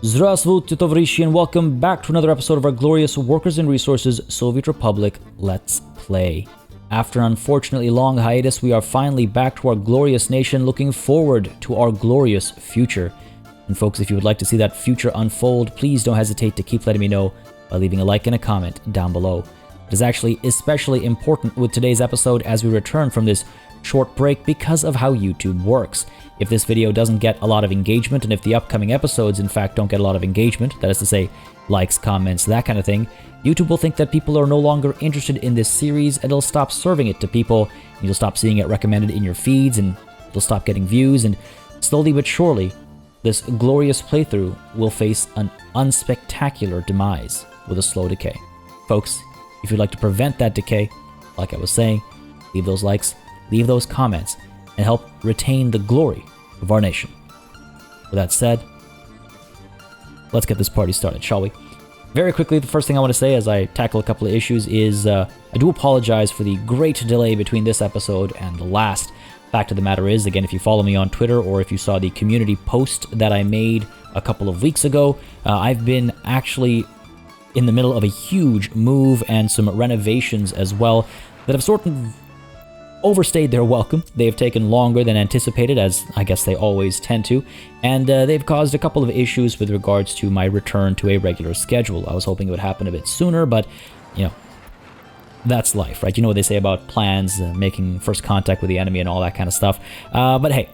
Здравствуйте, товарищи, and welcome back to another episode of our glorious Workers and Resources Soviet Republic Let's Play. After an unfortunately long hiatus, we are finally back to our glorious nation, looking forward to our glorious future. And folks, if you would like to see that future unfold, please don't hesitate to keep letting me know by leaving a like and a comment down below. It is actually especially important with today's episode as we return from this short break because of how YouTube works. If this video doesn't get a lot of engagement, and if the upcoming episodes in fact don't get a lot of engagement, that is to say likes, comments, that kind of thing, YouTube will think that people are no longer interested in this series and it'll stop serving it to people, and you'll stop seeing it recommended in your feeds, and it'll stop getting views, and slowly but surely this glorious playthrough will face an unspectacular demise with a slow decay. Folks, if you'd like to prevent that decay, like I was saying, leave those likes, leave those comments, and help retain the glory of our nation. With that said, let's get this party started, shall we? Very quickly, the first thing I want to say as I tackle a couple of issues is I do apologize for the great delay between this episode and the last. Fact of the matter is, again, if you follow me on Twitter or if you saw the community post that I made a couple of weeks ago, I've been actually in the middle of a huge move and some renovations as well that have sort of overstayed their welcome. They have taken longer than anticipated, as I guess they always tend to, and they've caused a couple of issues with regards to my return to a regular schedule. I was hoping it would happen a bit sooner, but, you know, that's life, right? You know what they say about plans, making first contact with the enemy and all that kind of stuff. But hey,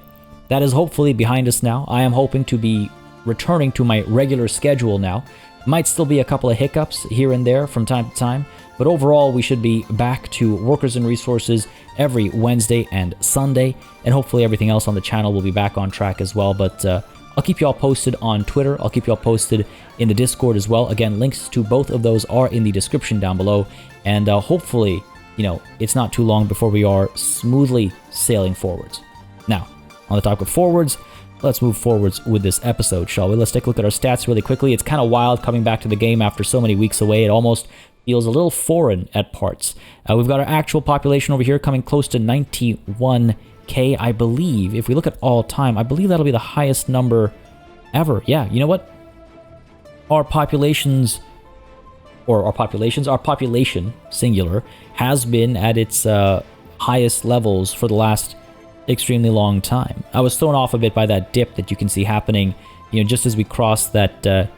that is hopefully behind us now. I am hoping to be returning to my regular schedule now. Might still be a couple of hiccups here and there from time to time, but overall we should be back to Workers and Resources every Wednesday and Sunday, and hopefully everything else on the channel will be back on track as well. But I'll keep you all posted on Twitter. I'll keep you all posted in the Discord as well. Again, links to both of those are in the description down below, and hopefully, you know, it's not too long before we are smoothly sailing forwards. Now, on the topic of forwards, let's move forwards with this episode, shall we? Let's take a look at our stats really quickly. It's kind of wild coming back to the game after so many weeks away. It almost feels a little foreign at parts. We've got our actual population over here coming close to 91k, I believe. If we look at all time, I believe that'll be the highest number ever. Yeah, you know what? Our population, singular, has been at its highest levels for the last extremely long time. I was thrown off a bit by that dip that you can see happening, you know, just as we cross that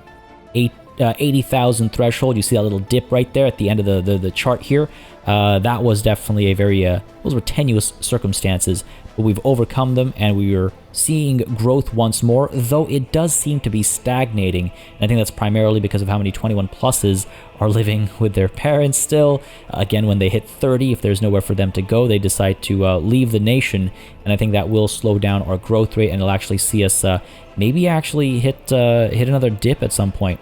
80,000 threshold. You see that little dip right there at the end of the chart here. That was definitely a very those were tenuous circumstances, but we've overcome them and we are seeing growth once more, though it does seem to be stagnating, and I think that's primarily because of how many 21 pluses are living with their parents still. Again, when they hit 30, if there's nowhere for them to go, they decide to leave the nation, and I think that will slow down our growth rate, and it'll actually see us maybe actually hit another dip at some point.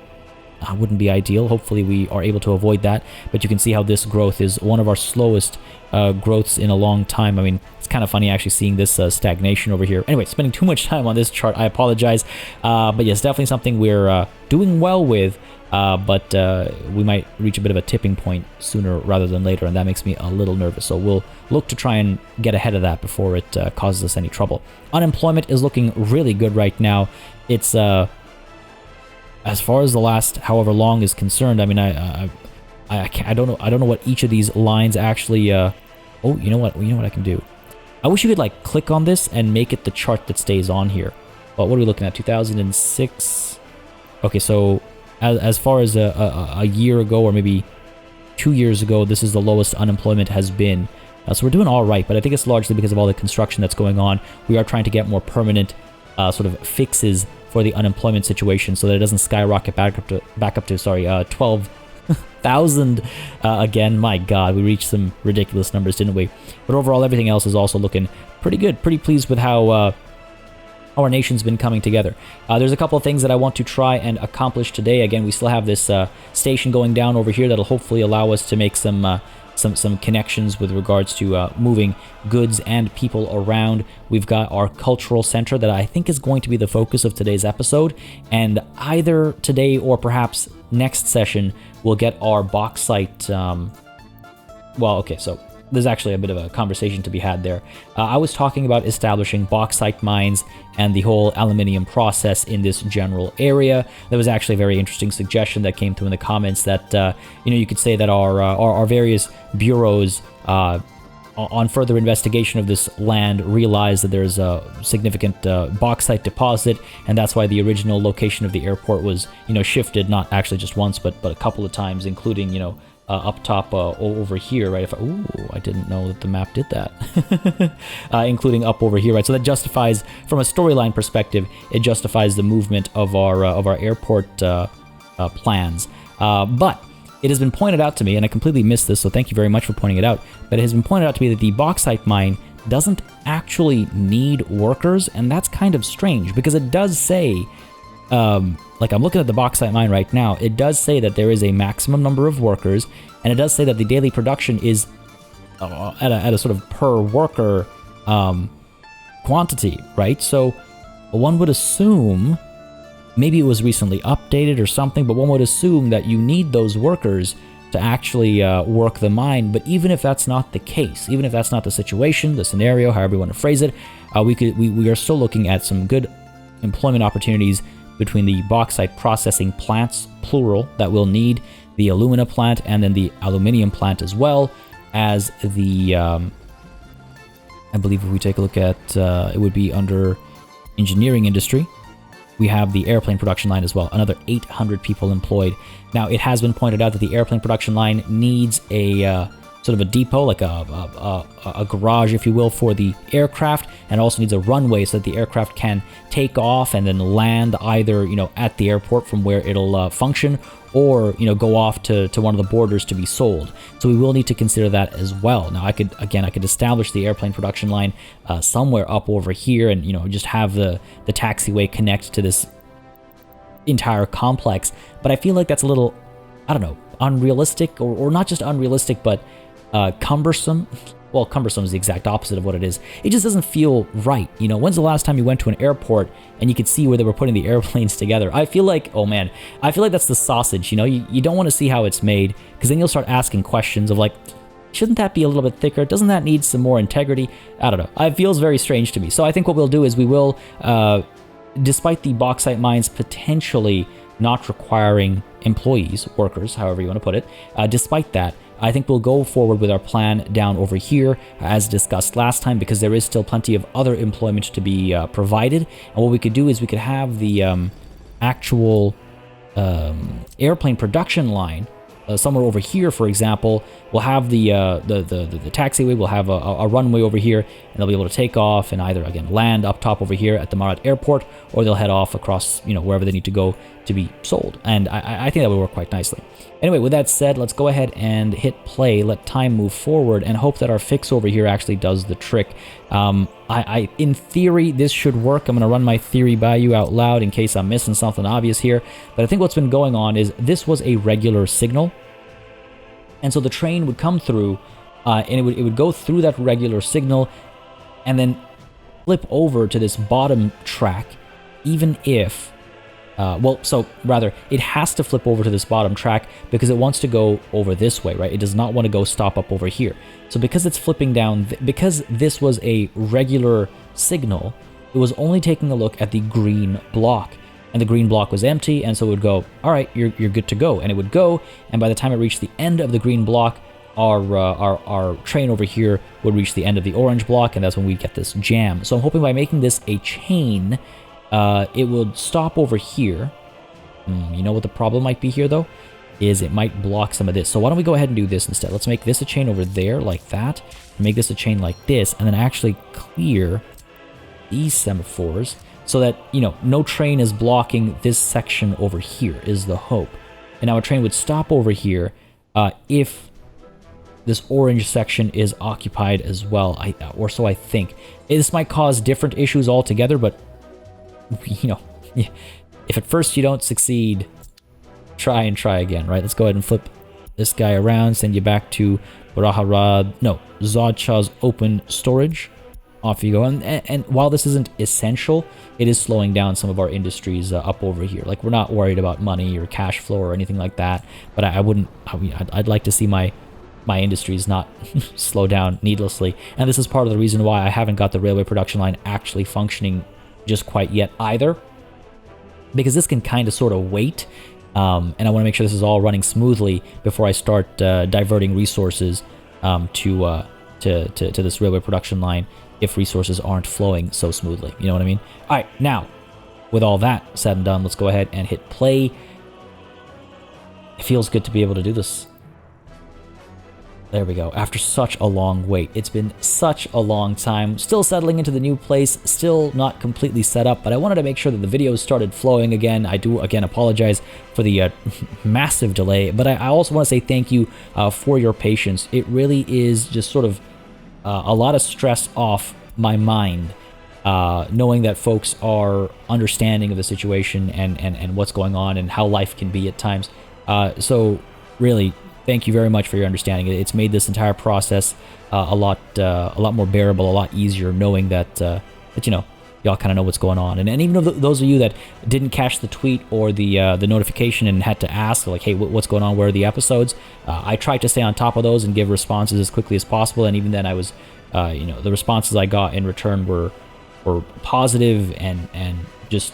Wouldn't be ideal. Hopefully we are able to avoid that, but you can see how this growth is one of our slowest growths in a long time. I mean, it's kind of funny actually seeing this stagnation over here. Anyway, spending too much time on this chart, I apologize, but yes, definitely something we're doing well with, but we might reach a bit of a tipping point sooner rather than later, and that makes me a little nervous, so we'll look to try and get ahead of that before it causes us any trouble. Unemployment is looking really good right now. It's as far as the last however long is concerned, I mean, I don't know what each of these lines actually. Oh, you know what I can do. I wish you could like click on this and make it the chart that stays on here. But what are we looking at? 2006. Okay, so as far as a year ago or maybe 2 years ago, this is the lowest unemployment has been. So we're doing all right, but I think it's largely because of all the construction that's going on. We are trying to get more permanent sort of fixes for the unemployment situation so that it doesn't skyrocket back up to 12,000 again. My God, we reached some ridiculous numbers, didn't we? But overall, everything else is also looking pretty good. Pretty pleased with how our nation's been coming together. There's a couple of things that I want to try and accomplish today. Again, we still have this station going down over here that'll hopefully allow us to make some connections with regards to moving goods and people around. We've got our cultural center that I think is going to be the focus of today's episode, and either today or perhaps next session we'll get our bauxite well, okay, so there's actually a bit of a conversation to be had there. I was talking about establishing bauxite mines and the whole aluminium process in this general area. There was actually a very interesting suggestion that came through in the comments that, you could say that our various bureaus, on further investigation of this land, realized that there's a significant bauxite deposit, and that's why the original location of the airport was, shifted, not actually just once, but a couple of times, including, up top over here, right? I didn't know that the map did that. Including up over here, right? So that justifies, from a storyline perspective, it justifies the movement of our airport plans. But it has been pointed out to me, and I completely missed this, so thank you very much for pointing it out, but it has been pointed out to me that the bauxite mine doesn't actually need workers, and that's kind of strange, because it does say, like I'm looking at the bauxite mine right now, it does say that there is a maximum number of workers, and it does say that the daily production is at a sort of per worker quantity, right? So one would assume, maybe it was recently updated or something, but one would assume that you need those workers to actually work the mine. But even if that's not the case, even if that's not the situation, the scenario, however you want to phrase it, we are still looking at some good employment opportunities between the bauxite processing plants, plural, that will need, the alumina plant, and then the aluminium plant, as well as the, I believe if we take a look at, it would be under engineering industry, we have the airplane production line as well, another 800 people employed. Now, it has been pointed out that the airplane production line needs a sort of a depot, like a garage, if you will, for the aircraft, and also needs a runway so that the aircraft can take off and then land either, at the airport from where it'll function, or, go off to one of the borders to be sold. So we will need to consider that as well. Now, I could establish the airplane production line somewhere up over here, and, just have the taxiway connect to this entire complex. But I feel like that's a little, I don't know, unrealistic, or not just unrealistic, but cumbersome. Well, cumbersome is the exact opposite of what it is. It just doesn't feel right. When's the last time you went to an airport and you could see where they were putting the airplanes together? I feel like, I feel like that's the sausage. You don't want to see how it's made, because then you'll start asking questions of like, shouldn't that be a little bit thicker? Doesn't that need some more integrity? I don't know. It feels very strange to me. So I think what we'll do is we will, despite the bauxite mines potentially not requiring employees, workers, however you want to put it, despite that, I think we'll go forward with our plan down over here, as discussed last time, because there is still plenty of other employment to be provided. And what we could do is we could have the actual airplane production line somewhere over here, for example. We'll have the taxiway, we'll have a runway over here, and they'll be able to take off and either, again, land up top over here at the Marat airport, or they'll head off across, wherever they need to go to be sold. And I think that would work quite nicely. Anyway, with that said, let's go ahead and hit play, let time move forward, and hope that our fix over here actually does the trick. In theory, this should work. I'm going to run my theory by you out loud in case I'm missing something obvious here. But I think what's been going on is this was a regular signal. And so the train would come through, and it would go through that regular signal, and then flip over to this bottom track, even if, it has to flip over to this bottom track because it wants to go over this way, right? It does not want to go stop up over here. So because it's flipping down, because this was a regular signal, it was only taking a look at the green block. And the green block was empty, and so it would go, all right, you're good to go. And it would go, and by the time it reached the end of the green block, our train over here would reach the end of the orange block, and that's when we get this jam. So I'm hoping by making this a chain, it would stop over here. You know what the problem might be here, though? Is it might block some of this. So why don't we go ahead and do this instead? Let's make this a chain over there, like that, and make this a chain like this, and then actually clear these semaphores, so that, no train is blocking this section over here, is the hope. And now a train would stop over here if this orange section is occupied as well, or so I think. This might cause different issues altogether, but, if at first you don't succeed, try again, right? Let's go ahead and flip this guy around, send you back to Zodcha's open storage. Off you go. And while this isn't essential, it is slowing down some of our industries up over here. Like, we're not worried about money or cash flow or anything like that. But I'd like to see my my industries not slow down needlessly. And this is part of the reason why I haven't got the railway production line actually functioning just quite yet either, because this can kind of sort of wait. And I want to make sure this is all running smoothly before I start diverting resources to this railway production line if resources aren't flowing so smoothly. You know what I mean? All right, now, with all that said and done, let's go ahead and hit play. It feels good to be able to do this. There we go. After such a long wait. It's been such a long time. Still settling into the new place. Still not completely set up, but I wanted to make sure that the videos started flowing again. I do, again, apologize for the massive delay, but I also want to say thank you for your patience. It really is just sort of a lot of stress off my mind, knowing that folks are understanding of the situation and what's going on and how life can be at times. So really, thank you very much for your understanding. It's made this entire process a lot more bearable, a lot easier, knowing that you know, y'all kind of know what's going on. And even those of you that didn't catch the tweet or the notification and had to ask, like, hey, what's going on? Where are the episodes? I tried to stay on top of those and give responses as quickly as possible. And even then, I was, you know, the responses I got in return were positive and just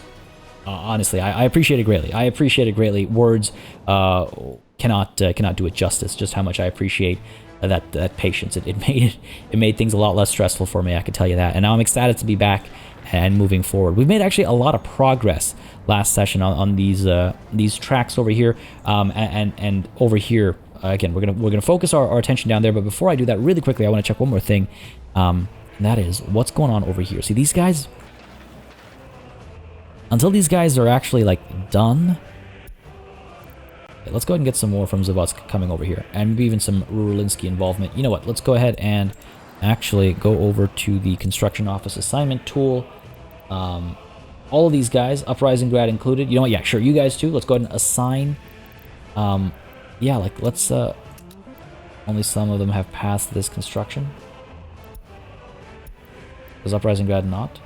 honestly, I appreciate it greatly. I appreciate it greatly. Words cannot do it justice. Just how much I appreciate that patience. It made things a lot less stressful for me, I can tell you that. And now I'm excited to be back and moving forward. We've made actually a lot of progress last session on these tracks over here, and over here. Again, we're gonna focus our attention down there. But before I do that, really quickly, I want to check one more thing, and that is what's going on over here. See, these guys. Until these guys are actually like done. Okay, let's go ahead and get some more from Zawadzki coming over here, and maybe even some Rulinsky involvement. You know what? Let's go ahead and actually go over to the construction office assignment tool. All of these guys, Uprising grad included. You know what? Yeah, sure. You guys too. Let's go ahead and assign. Yeah, like let's. Only some of them have passed this construction. Does Uprising grad not?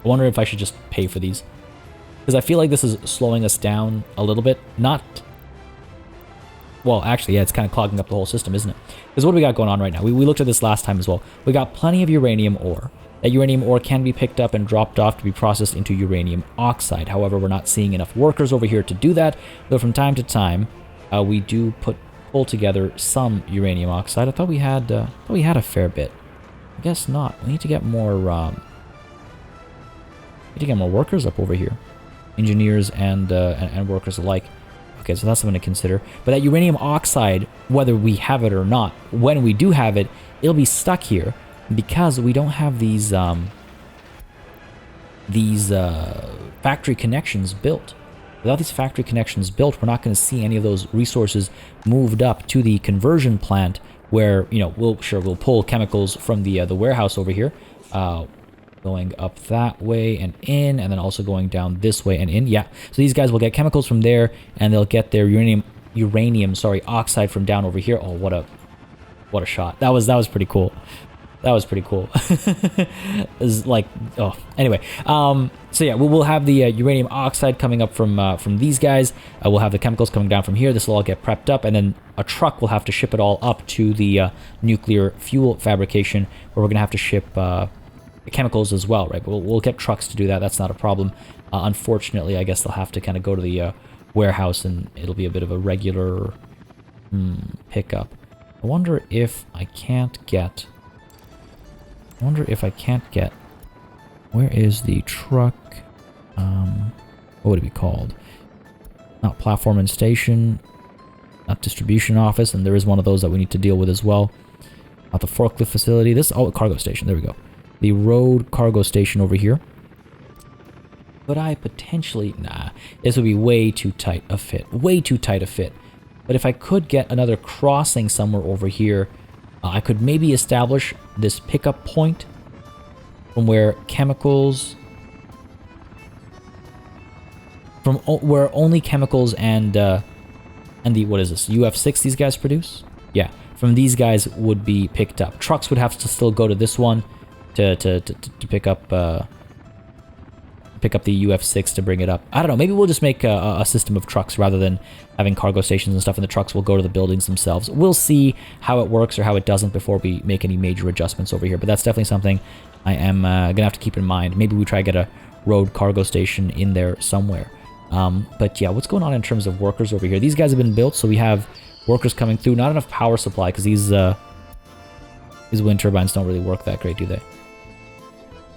I wonder if I should just pay for these, because I feel like this is slowing us down a little bit. Not. Well, actually, yeah, it's kind of clogging up the whole system, isn't it? Because what do we got going on right now? We looked at this last time as well. We got plenty of uranium ore. That uranium ore can be picked up and dropped off to be processed into uranium oxide. However, we're not seeing enough workers over here to do that, though from time to time, we do pull together some uranium oxide. I thought we had a fair bit. I guess not. We need to get more. We need to get more workers up over here, engineers and workers alike. Okay, so that's something to consider. But that uranium oxide, whether we have it or not, when we do have it, it'll be stuck here because we don't have these factory connections built. Without these factory connections built, we're not going to see any of those resources moved up to the conversion plant, where, you know, we'll pull chemicals from the warehouse over here, going up that way and in, and then also going down this way and in. Yeah, so these guys will get chemicals from there, and they'll get their uranium oxide from down over here. Oh, what a shot! That was pretty cool. That was pretty cool. It's like, oh, anyway. So yeah, we'll have the uranium oxide coming up from these guys. We'll have the chemicals coming down from here. This will all get prepped up, and then a truck will have to ship it all up to the nuclear fuel fabrication, where we're gonna have to ship chemicals as well, right? But we'll get trucks to do that. That's not a problem. Unfortunately, I guess they'll have to kind of go to the warehouse, and it'll be a bit of a regular pickup. I wonder if I can't get. Where is the truck? What would it be called? Not platform and station. Not distribution office, and there is one of those that we need to deal with as well. Not the forklift facility. Cargo station. There we go. The road cargo station over here. Could I potentially... Nah, this would be way too tight a fit. Way too tight a fit. But if I could get another crossing somewhere over here, I could maybe establish this pickup point from where chemicals... From where only chemicals and the... What is this? UF6 these guys produce? Yeah, from these guys would be picked up. Trucks would have to still go to this one to pick up pick up the UF6 to bring it up. I don't know. Maybe we'll just make a system of trucks rather than having cargo stations and stuff, and the trucks will go to the buildings themselves. We'll see how it works or how it doesn't before we make any major adjustments over here. But that's definitely something I am going to have to keep in mind. Maybe we try to get a road cargo station in there somewhere. But yeah, what's going on in terms of workers over here? These guys have been built, so we have workers coming through. Not enough power supply because these wind turbines don't really work that great, do they?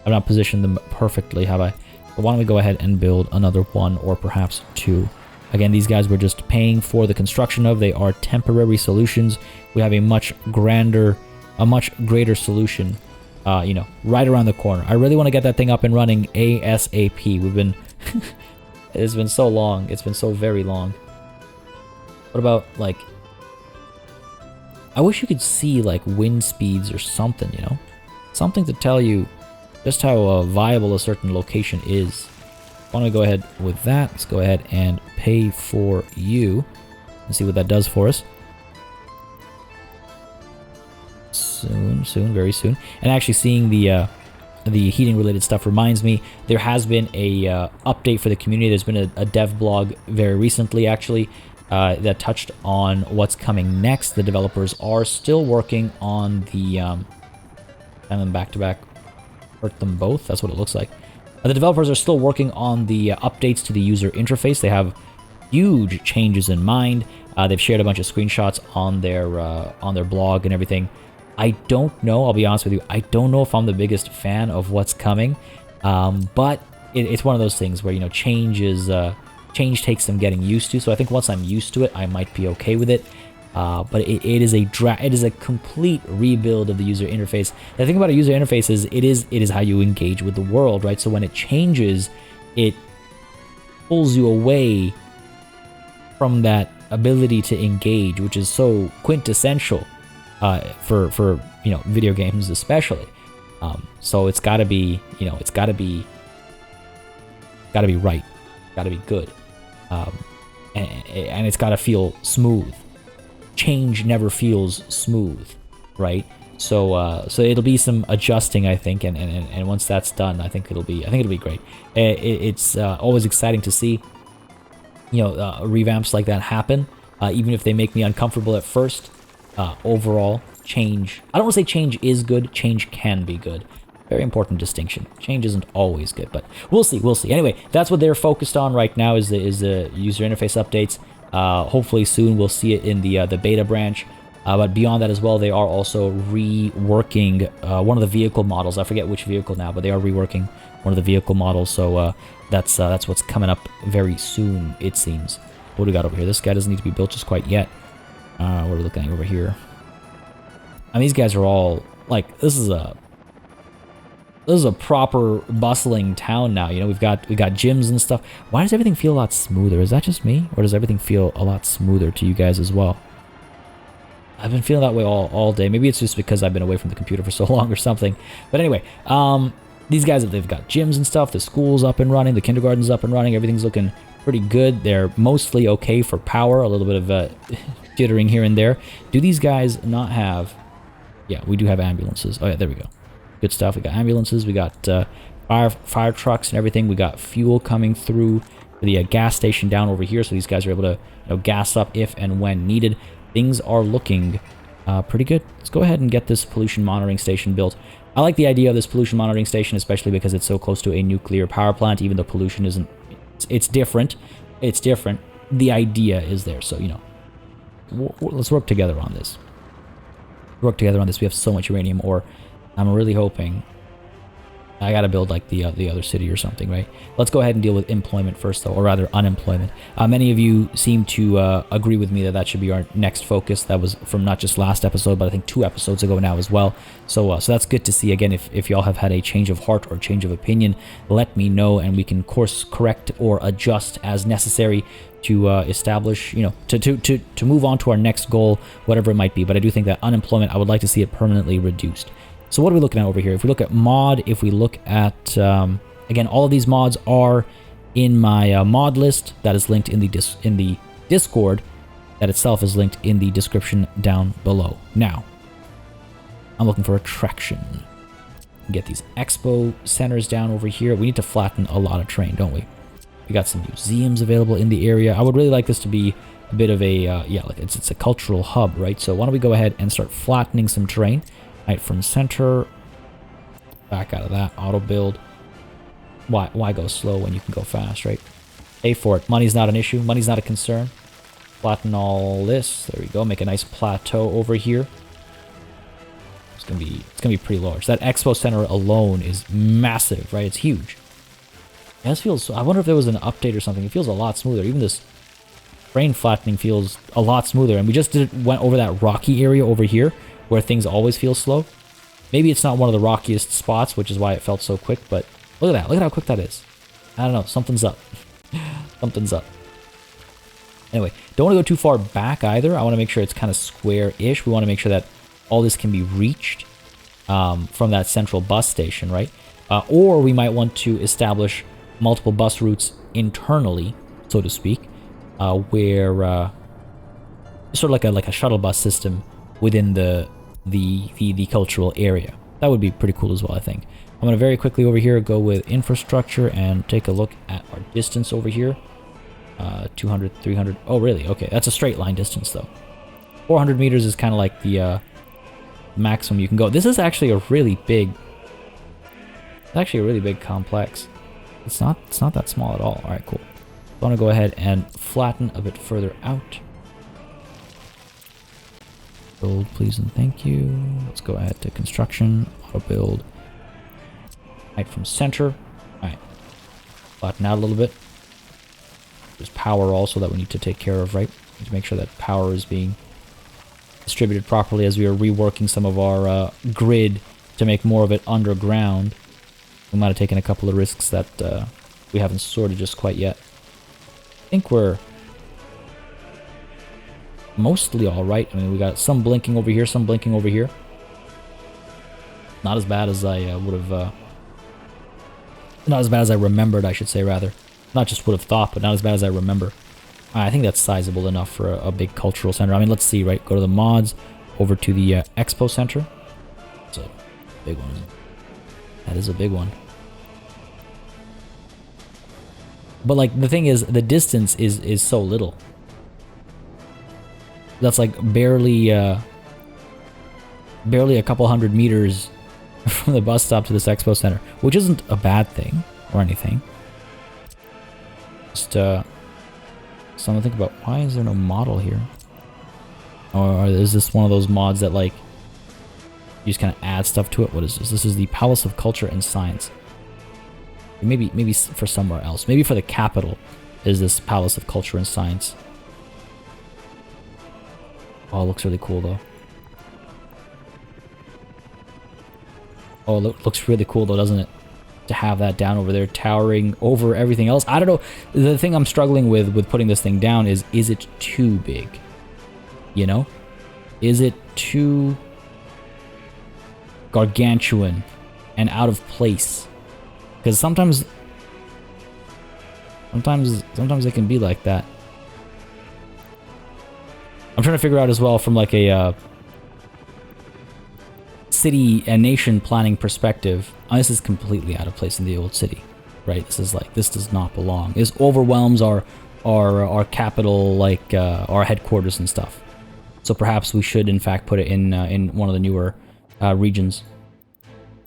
I've not positioned them perfectly, have I? But why don't we go ahead and build another one or perhaps two? Again, these guys we're just paying for the construction of. They are temporary solutions. We have a much greater solution, you know, right around the corner. I really want to get that thing up and running ASAP. We've been... It's been so long. It's been so very long. What about, like... I wish you could see, like, wind speeds or something, you know? Something to tell you just how viable a certain location is. Why don't we go ahead with that? Let's go ahead and pay for you and see what that does for us. Soon, very soon. And actually seeing the heating related stuff reminds me there has been a update for the community. There's been a dev blog very recently, actually, that touched on what's coming next. The developers are still working on the... and then back-to-back... hurt them both. That's what it looks like. The developers are still working on the updates to the user interface. They have huge changes in mind. They've shared a bunch of screenshots on their blog and everything. I don't know. I'll be honest with you. I don't know if I'm the biggest fan of what's coming, but it's one of those things where, you know, change takes some getting used to. So I think once I'm used to it, I might be okay with it. But it is a complete rebuild of the user interface. The thing about a user interface is it is how you engage with the world, right? So when it changes, it pulls you away from that ability to engage, which is so quintessential for you know, video games especially. So it's got to be, you know, it's got to be right, got to be good, and it's got to feel smooth. Change never feels smooth, right? So it'll be some adjusting, I think, and once that's done, I think it'll be great. It's always exciting to see, you know, revamps like that happen, even if they make me uncomfortable at first. Overall, change. I don't want to say change is good. Change can be good. Very important distinction. Change isn't always good, but we'll see. We'll see. Anyway, that's what they're focused on right now is the user interface updates. Hopefully soon we'll see it in the beta branch. But beyond that as well, they are also reworking one of the vehicle models. I forget which vehicle now, but they are reworking one of the vehicle models. So that's what's coming up very soon, it seems. What do we got over here? This guy doesn't need to be built just quite yet. What are we looking at over here? I mean, these guys are all like, this is a proper bustling town now. You know, we got gyms and stuff. Why does everything feel a lot smoother? Is that just me, or does everything feel a lot smoother to you guys as well? I've been feeling that way all day. Maybe it's just because I've been away from the computer for so long or something. But anyway, these guys, they've got gyms and stuff. The school's up and running. The kindergarten's up and running. Everything's looking pretty good. They're mostly okay for power. A little bit of jittering here and there. Do these guys not have... Yeah, we do have ambulances. Oh yeah, there we go. Good stuff. We got ambulances. We got fire trucks and everything. We got fuel coming through the gas station down over here, so these guys are able to, you know, gas up if and when needed. Things are looking pretty good. Let's go ahead and get this pollution monitoring station built. I like the idea of this pollution monitoring station, especially because it's so close to a nuclear power plant. Even though pollution isn't, it's different. It's different. The idea is there. So, you know, let's work together on this. We have so much uranium ore. I'm really hoping I gotta build like the other city or something, right? Let's go ahead and deal with employment first, though, or rather unemployment. Many of you seem to agree with me that should be our next focus. That was from not just last episode, but I think 2 episodes ago now as well. So that's good to see. Again, if y'all have had a change of heart or change of opinion, let me know, and we can course correct or adjust as necessary to establish, you know, to move on to our next goal, whatever it might be. But I do think that unemployment, I would like to see it permanently reduced. So what are we looking at over here? If we look at mod, if we look at, again, all of these mods are in my mod list that is linked in the Discord, that itself is linked in the description down below. Now, I'm looking for attraction. Get these expo centers down over here. We need to flatten a lot of terrain, don't we? We got some museums available in the area. I would really like this to be a bit of a, yeah, like it's a cultural hub, right? So why don't we go ahead and start flattening some terrain, right? From center, back out of that, auto build. Why go slow when you can go fast, right? Pay for it. Money's not an issue. Money's not a concern. Flatten all this. There we go. Make a nice plateau over here. It's gonna be pretty large. That expo center alone is massive, right? It's huge. Yeah, this feels. I wonder if there was an update or something. It feels a lot smoother. Even this terrain flattening feels a lot smoother. And we just went over that rocky area over here where things always feel slow. Maybe it's not one of the rockiest spots, which is why it felt so quick. But look at that. Look at how quick that is. I don't know. Something's up. Something's up. Anyway, don't want to go too far back either. I want to make sure it's kind of square-ish. We want to make sure that all this can be reached from that central bus station, right? Or we might want to establish multiple bus routes internally, so to speak, where sort of like a shuttle bus system within the cultural area. That would be pretty cool as well, I think. I'm going to very quickly over here go with infrastructure and take a look at our distance over here. 200, 300. Oh, really? Okay, that's a straight line distance, though. 400 meters is kind of like the maximum you can go. This is actually a really big... It's actually a really big complex. It's not that small at all. All right, cool. I want to go ahead and flatten a bit further out. Build, please and thank you. Let's go ahead to construction. Auto build. Right from center. All right. Flatten out a little bit. There's power also that we need to take care of, right? We need to make sure that power is being distributed properly as we are reworking some of our grid to make more of it underground. We might have taken a couple of risks that we haven't sorted just quite yet. I think we're mostly all right. I mean, we got some blinking over here, some blinking over here. Not as bad as I would have... not as bad as I remembered, I should say, rather. Not just would have thought, but not as bad as I remember. I think that's sizable enough for a big cultural center. I mean, let's see, right? Go to the mods, over to the expo center. It's a big one. That is a big one. But, like, the thing is, the distance is so little. That's, like, barely a couple hundred meters from the bus stop to this expo center, which isn't a bad thing or anything. Just, something to think about. Why is there no model here? Or is this one of those mods that, like, you just kind of add stuff to it? What is this? This is the Palace of Culture and Science. Maybe for somewhere else. Maybe for the capital is this Palace of Culture and Science. Oh, it looks really cool, though. Oh, it looks really cool, though, doesn't it? To have that down over there, towering over everything else. I don't know. The thing I'm struggling with putting this thing down is it too big? You know? Is it too gargantuan and out of place? Because sometimes it can be like that. I'm trying to figure out as well from like a city and nation planning perspective. This is completely out of place in the old city, right? This is like, this does not belong. This overwhelms our capital, like our headquarters and stuff. So perhaps we should in fact put it in one of the newer regions.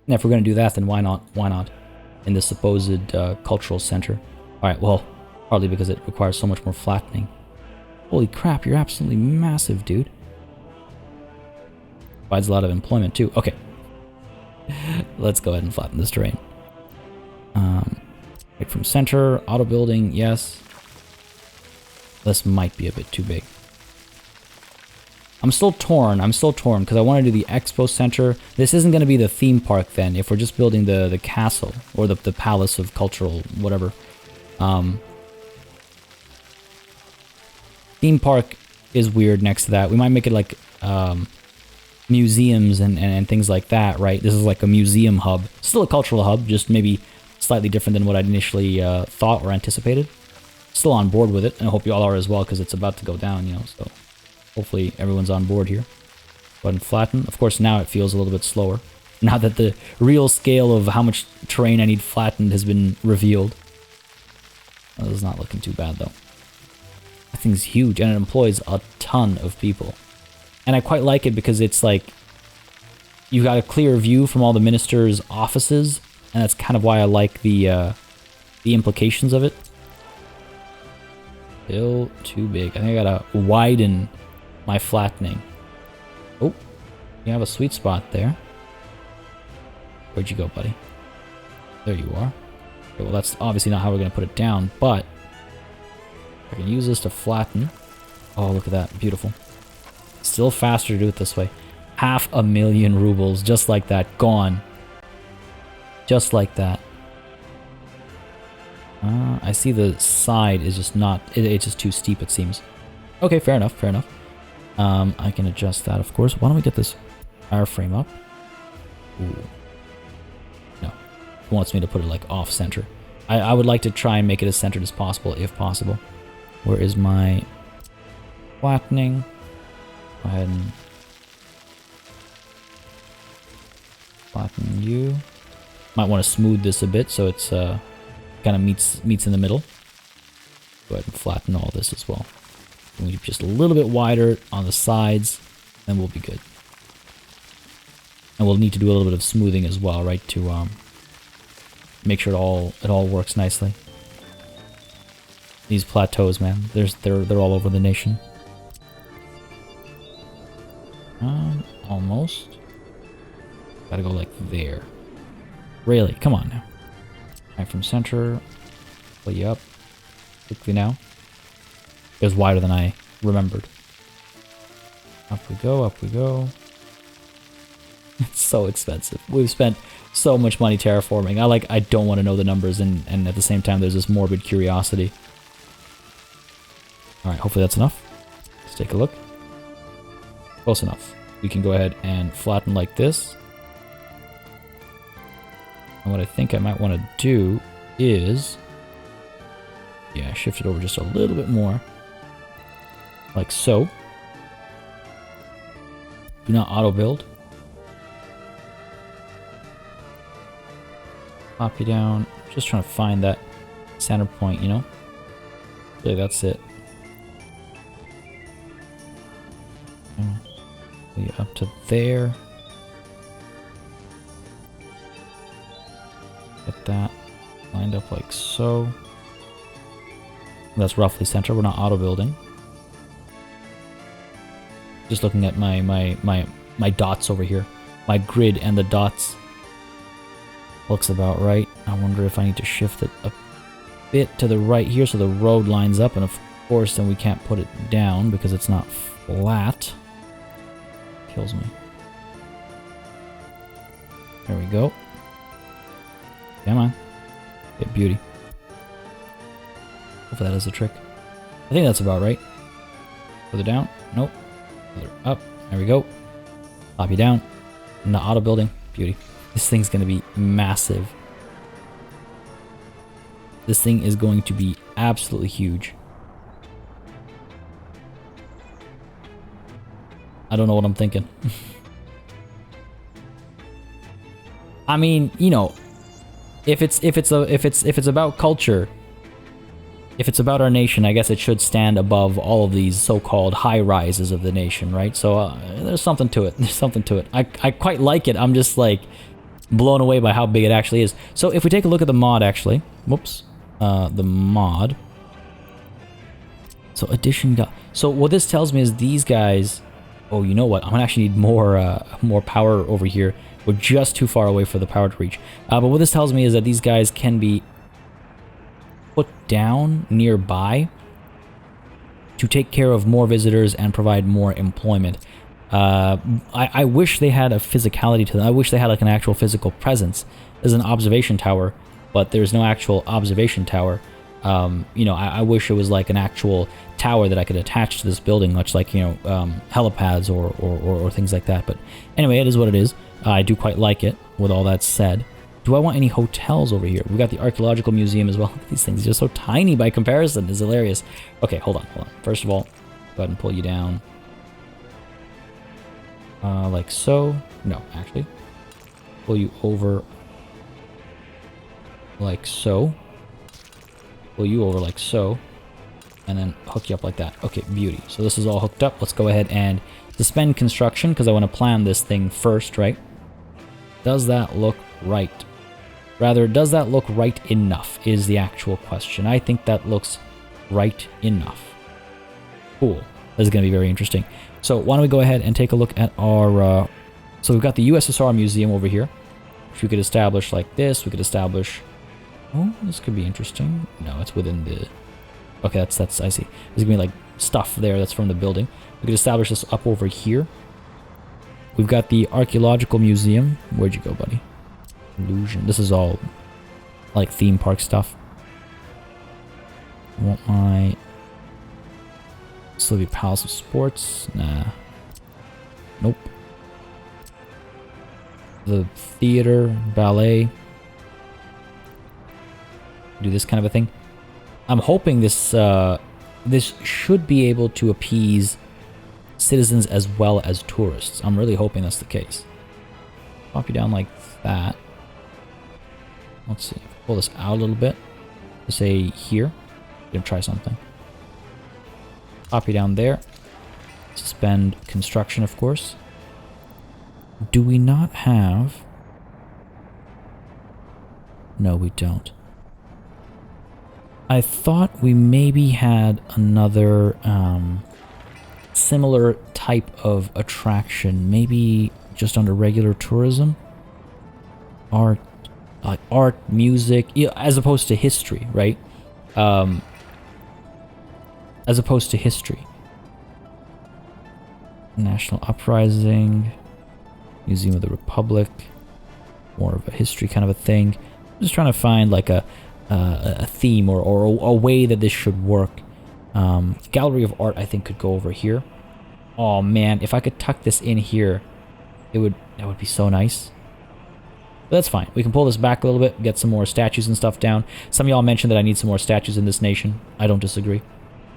And if we're going to do that, then why not? Why not? In the supposed cultural center. All right, well, partly because it requires so much more flattening. Holy crap, you're absolutely massive, dude. Provides a lot of employment too. Okay. Let's go ahead and flatten this terrain. Right from center, auto building, yes. This might be a bit too big. I'm still torn because I want to do the expo center. This isn't going to be the theme park then, if we're just building the castle, or the palace of cultural, whatever. Theme park is weird next to that. We might make it like museums and things like that, right? This is like a museum hub. Still a cultural hub, just maybe slightly different than what I'd initially thought or anticipated. Still on board with it, and I hope you all are as well, because it's about to go down, you know, so... Hopefully everyone's on board here. Go ahead and flatten. Of course, now it feels a little bit slower. Now that the real scale of how much terrain I need flattened has been revealed. Well, this is not looking too bad, though. That thing's huge, and it employs a ton of people. And I quite like it because it's like, you've got a clear view from all the ministers' offices, and that's kind of why I like the implications of it. Still too big. I think I gotta widen my flattening. Oh, you have a sweet spot there. Where'd you go, buddy? There you are. Okay, well, that's obviously not how we're gonna put it down, but I can use this to flatten. Oh, look at that. Beautiful. Still faster to do it this way. 500,000 rubles, just like that. Gone. Just like that. I see the side is just not... It's just too steep, it seems. Okay, fair enough, fair enough. I can adjust that, of course. Why don't we get this wireframe up? Ooh. No. It wants me to put it, like, off-center. I would like to try and make it as centered as possible, if possible. Where is my flattening? Go ahead and flatten you. Might want to smooth this a bit so it's kind of meets in the middle. Go ahead and flatten all this as well. And we just a little bit wider on the sides, then we'll be good. And we'll need to do a little bit of smoothing as well, right, to make sure it all works nicely. These plateaus, man, they're all over the nation. Almost. Gotta go like there. Really? Come on now. Right from center. Pull you up. Quickly now. It was wider than I remembered. Up we go, up we go. It's so expensive. We've spent so much money terraforming. I don't want to know the numbers, and at the same time there's this morbid curiosity. Alright, hopefully that's enough. Let's take a look. Close enough. We can go ahead and flatten like this. And what I think I might want to do is... yeah, shift it over just a little bit more. Like so. Do not auto-build. Copy down. Just trying to find that center point, you know? Really, that's it. Up to there. Get that lined up like so. That's roughly center. We're not auto building. Just looking at my dots over here. My grid and the dots. Looks about right. I wonder if I need to shift it a bit to the right here so the road lines up, and of course then we can't put it down because it's not flat. Kills me. There we go. Come on. Get beauty. Hopefully that is a trick. I think that's about right. Further down. Nope. Further up. There we go. Pop you down. Not auto building. Beauty. This thing's going to be massive. This thing is going to be absolutely huge. I don't know what I'm thinking. I mean, you know, if it's about culture, if it's about our nation, I guess it should stand above all of these so-called high rises of the nation, right? So there's something to it. There's something to it. I quite like it. I'm just like blown away by how big it actually is. So if we take a look at the mod, actually, whoops, the mod. So addition got. So what this tells me is these guys. Oh, you know what? I'm gonna actually need more power over here. We're just too far away for the power to reach. But what this tells me is that these guys can be put down nearby to take care of more visitors and provide more employment. I wish they had a physicality to them. I wish they had like an actual physical presence. There's an observation tower, but there's no actual observation tower. You know, I wish it was like an actual tower that I could attach to this building, much like, you know, helipads or things like that. But anyway, it is what it is. I do quite like it, with all that said. Do I want any hotels over here? We got the Archaeological Museum as well. Look at these things, they're so tiny by comparison. It's hilarious. Okay, hold on. First of all, go ahead and pull you down. Like so. No, actually. Pull you over like so. Pull you over like so. And then hook you up like that. Okay, beauty. So this is all hooked up. Let's go ahead and suspend construction because I want to plan this thing first, right? Does that look right? Rather, does that look right enough is the actual question. I think that looks right enough. Cool. This is going to be very interesting. So why don't we go ahead and take a look at our... so we've got the Ussr Museum over here, which we could establish like this. We could establish... Oh, this could be interesting. No, it's within the... Okay, that's I see. There's going to be like stuff there that's from the building. We could establish this up over here. We've got the Archaeological Museum. Where'd you go, buddy? Illusion. This is all like theme park stuff. I want my Sylvia Palace of Sports. Nah. Nope. The theater, ballet. Do this kind of a thing. I'm hoping this this should be able to appease citizens as well as tourists. I'm really hoping that's the case. Pop you down like that. Let's see. Pull this out a little bit. Say here. Gonna try something. Pop you down there. Suspend construction, of course. Do we not have... No, we don't. I thought we maybe had another similar type of attraction. Maybe just under regular tourism. Art. Like art, music, as opposed to history, right? As opposed to history. National Uprising, Museum of the Republic, more of a history kind of a thing. I'm just trying to find like a theme or a way that this should work. Gallery of Art, I think, could go over here. Oh man, if I could tuck this in here, that would be so nice. But that's fine. We can pull this back a little bit, get some more statues and stuff down. Some of y'all mentioned that I need some more statues in this nation. I don't disagree.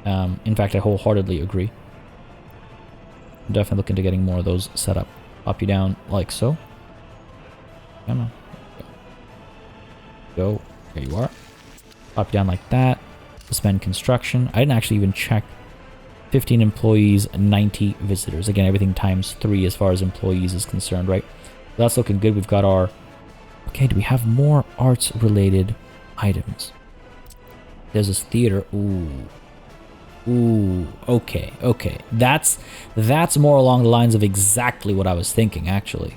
In fact, I wholeheartedly agree. I'm definitely looking to getting more of those set up. Pop you down like so. Come on. Go. There you are. Pop you down like that. Suspend construction. I didn't actually even check. 15 employees, 90 visitors. Again, everything times 3 as far as employees is concerned, right? So that's looking good. We've got our... Okay, do we have more arts-related items? There's this theater. Ooh. Ooh, okay, okay. That's more along the lines of exactly what I was thinking, actually.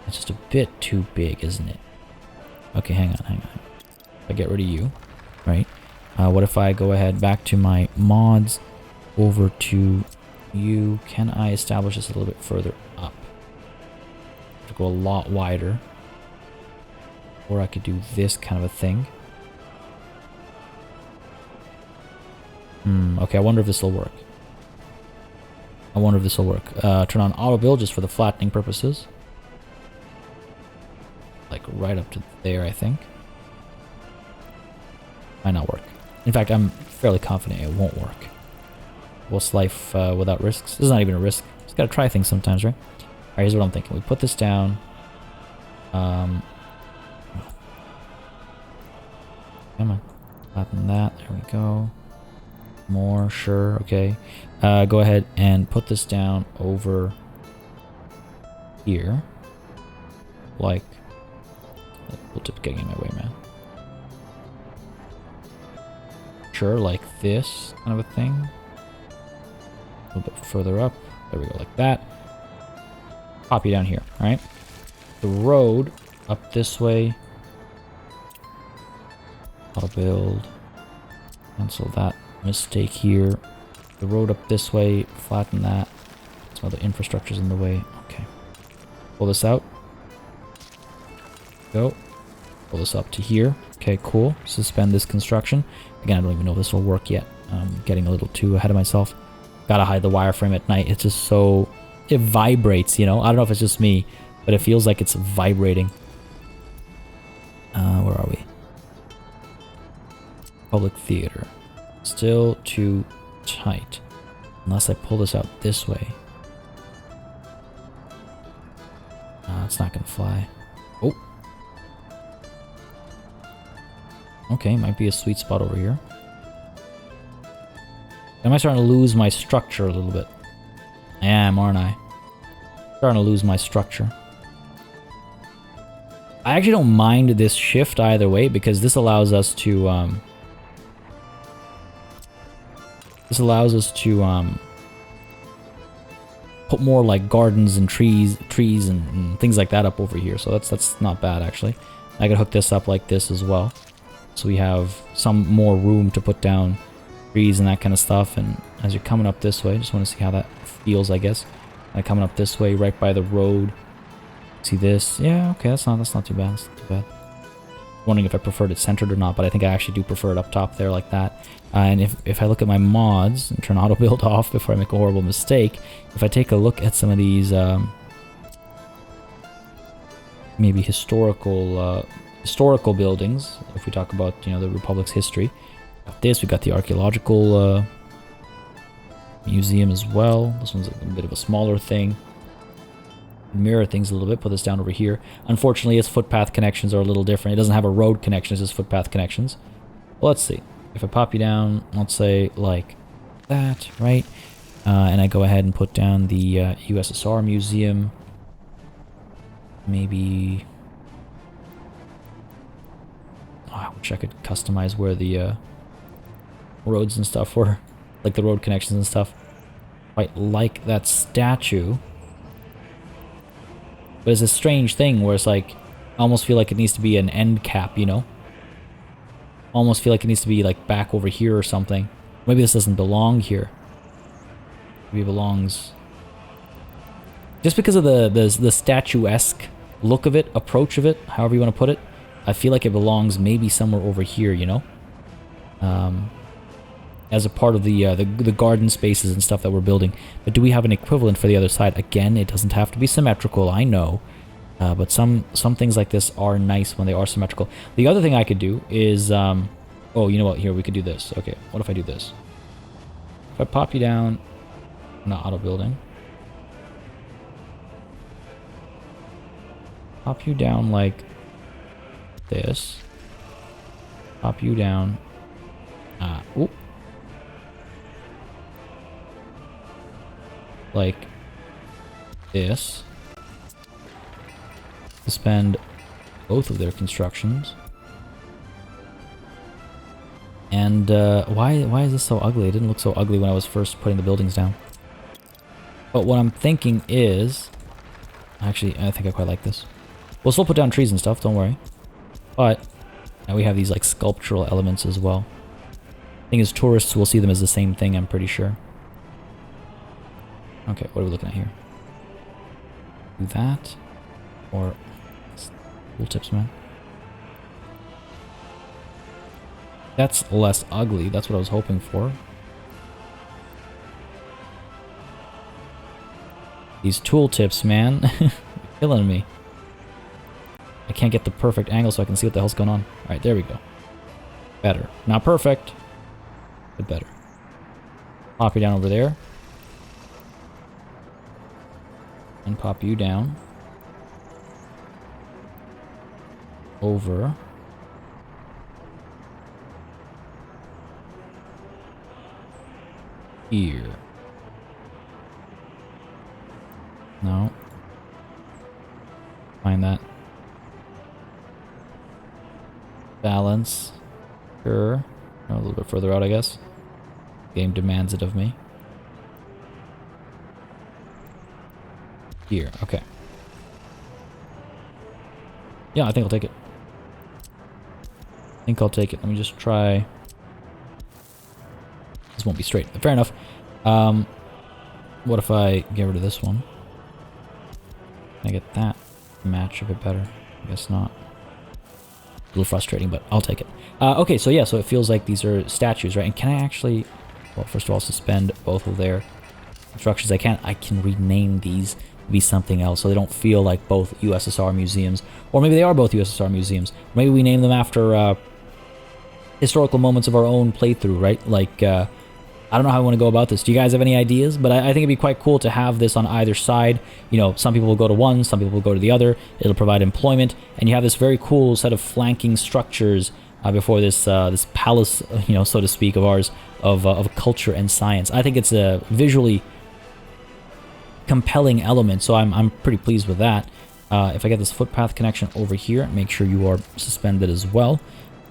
It's just a bit too big, isn't it? Okay, hang on. If I get rid of you, right? What if I go ahead back to my mods, over to you? Can I establish this a little bit further up? To go a lot wider. Or I could do this kind of a thing. Okay, I wonder if this will work. Turn on auto build just for the flattening purposes. Like right up to there, I think. Might not work. In fact, I'm fairly confident it won't work. What's life without risks? This is not even a risk. Just gotta try things sometimes, right? Alright, here's what I'm thinking. We put this down. Come on. Flatten that. There we go. More, sure, okay. Go ahead and put this down over here. Like, we'll tip getting in my way, man. Sure, like this kind of a thing. A little bit further up. There we go, like that. Pop you down here, alright? The road up this way. Auto build. Cancel that mistake here. The road up this way, flatten that. Some other infrastructure's in the way. Okay. Pull this out. Go. Pull this up to here. Okay, cool. Suspend this construction. Again, I don't even know if this will work yet. I'm getting a little too ahead of myself. Gotta hide the wireframe at night. It's just so... It vibrates, you know? I don't know if it's just me, but it feels like it's vibrating. Where are we? Public theater. Still too tight. Unless I pull this out this way. That's not gonna fly. Oh. Okay, might be a sweet spot over here. Am I starting to lose my structure a little bit? I am, aren't I? Starting to lose my structure. I actually don't mind this shift either way because this allows us to put more like gardens and trees and things like that up over here. So that's not bad actually. I could hook this up like this as well. So we have some more room to put down trees and that kind of stuff. And as you're coming up this way, just want to see how that feels, I guess. Coming up this way, right by the road. See this? Yeah, okay, that's not too bad. That's not too bad. Wondering if I preferred it centered or not, but I think I actually do prefer it up top there like that. And if I look at my mods and turn auto build off before I make a horrible mistake, if I take a look at some of these maybe historical buildings, if we talk about, you know, the Republic's history. We got the Archaeological Museum as well. This one's a bit of a smaller thing. Mirror things a little bit. Put this down over here. Unfortunately, its footpath connections are a little different. It doesn't have a road connection, it's just footpath connections. Well, let's see. If I pop you down, let's say like that, right? And I go ahead and put down the Ussr Museum. Maybe... Oh, I wish I could customize where the roads and stuff were. Like the road connections and stuff. Quite like that statue. But it's a strange thing where it's like, I almost feel like it needs to be an end cap, you know? Almost feel like it needs to be like back over here or something. Maybe this doesn't belong here. Maybe it belongs... Just because of the statuesque look of it, approach of it, however you want to put it, I feel like it belongs maybe somewhere over here, you know? As a part of the garden spaces and stuff that we're building. But do we have an equivalent for the other side? Again, it doesn't have to be symmetrical, I know. But some things like this are nice when they are symmetrical. The other thing I could do is... oh, you know what? Here, we could do this. Okay, what if I do this? If I pop you down... Not auto building. Pop you down like this. Pop you down. Oop. Like this. Suspend both of their constructions. And why is this so ugly? It didn't look so ugly when I was first putting the buildings down. But what I'm thinking is... Actually, I think I quite like this. We'll still put down trees and stuff, don't worry. But now we have these like sculptural elements as well. Thing is, tourists will see them as the same thing, I'm pretty sure. Okay, what are we looking at here? Do that. Or... Cool tips, man. That's less ugly. That's what I was hoping for. These tooltips, man. You're killing me. I can't get the perfect angle so I can see what the hell's going on. Alright, there we go. Better. Not perfect, but better. Pop you down over there. And pop you down. Over. Here. No. Find that. Balance. Sure. A little bit further out, I guess. Game demands it of me. Here. Okay. Yeah, I think I'll take it. I think I'll take it. Let me just try. This won't be straight. Fair enough. What if I get rid of this one? Can I get that match a bit better? I guess not. A little frustrating, but I'll take it. Okay, so yeah, so it feels like these are statues, right? And can I actually... Well, first of all, suspend both of their constructions. I can rename these to be something else, so they don't feel like both USSR museums. Or maybe they are both USSR museums. Maybe we name them after historical moments of our own playthrough, right? Like I don't know how I want to go about this. Do you guys have any ideas? But I think it'd be quite cool to have this on either side. You know, some people will go to one, some people will go to the other. It'll provide employment, and you have this very cool set of flanking structures before this this palace, you know, so to speak, of ours of culture and science. I think it's a visually compelling element, so I'm pretty pleased with that. If I get this footpath connection over here, make sure you are suspended as well,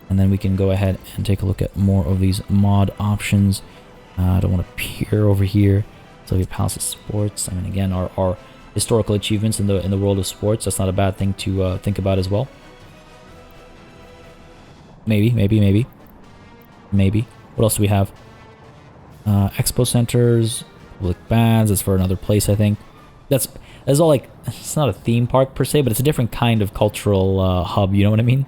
and then we can go ahead and take a look at more of these mod options. I don't want to peer over here. So we have Palace of Sports. I mean, again, our historical achievements in the world of sports. That's not a bad thing to think about as well. Maybe. What else do we have? Expo centers, public baths. That's for another place, I think. That's all like, it's not a theme park per se, but it's a different kind of cultural hub. You know what I mean?